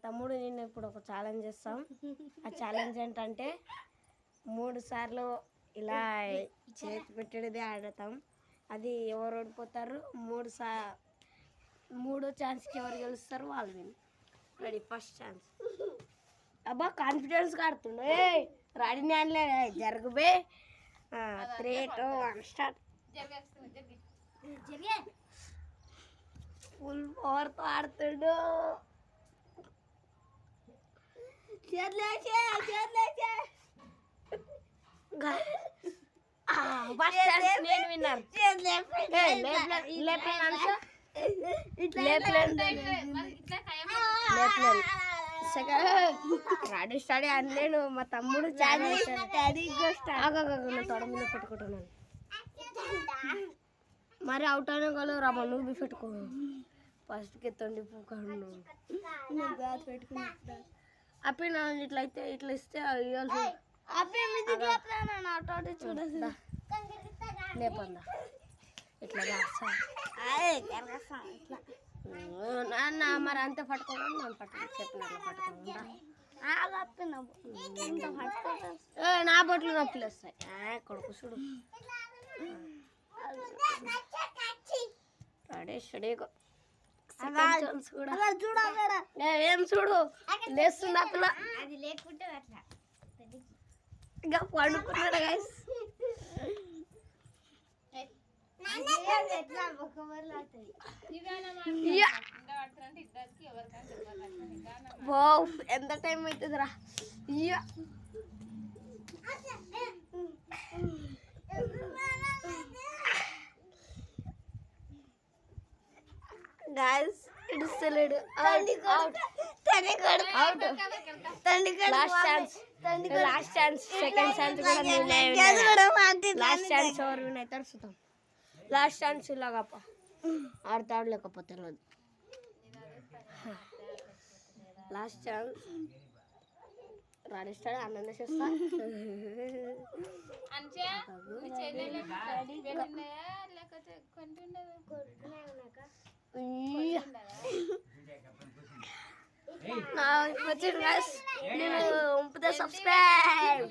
తమ్ముడు నేను ఇప్పుడు ఒక ఛాలెంజ్ చేస్తాం. ఆ ఛాలెంజ్ ఏంటంటే 3 సార్లు ఇలా చేతి పెట్టేది ఆడతాం. అది ఎవరు ఓడిపోతారు, మూడో ఛాన్స్కి ఎవరు గెలుస్తారు వాళ్ళు విన్. Ready, first chance. అబ్బా కాన్ఫిడెన్స్గా ఆడుతుండే రెడీ అనలే జరుగుబే. 3, 2, 1 స్టార్ట్. ఫుల్ పవర్తో ఆడుతుండు. నేను విన్నారు. రెడీ స్టడీ అనలేను. మా తమ్ముడు తొడ మీద పెట్టుకుంటున్నాను. మరి అవుట్ అయినా కలవు రా నువ్వు పెట్టుకో. ఫస్ట్కి ఎత్తండి పూకండు పెట్టుకున్నా. అప్పి నా ఇట్లయితే ఇట్లా ఇస్తే లేపందా ఇట్లా నాన్న మరి అంతే పట్టుకోవడం నన్ను పట్టుకో చెప్పినట్లు పట్టుకోకుండా నా బొట్లు నొప్పులు వస్తాయి. కొడుకు చూడు ఏం చూడు లేస్తున్నా పిల్ల ఇంకా పండుకున్నాడు గైస్. ఎంత టైం అవుతుందిరా. గాయస్ ఇడుస్తలేడు. Last chance second chance last chance ఎవరు విన్ అవుతారు చూద్దాం. లాస్ట్ ఛాన్స్ ఇలాగప్ప ఆడతాడు లేకపోతే లేదు. లాస్ట్ ఛాన్స్ రాడిస్తాడు ఆనంద చేస్తా. సబ్స్క్రైబ్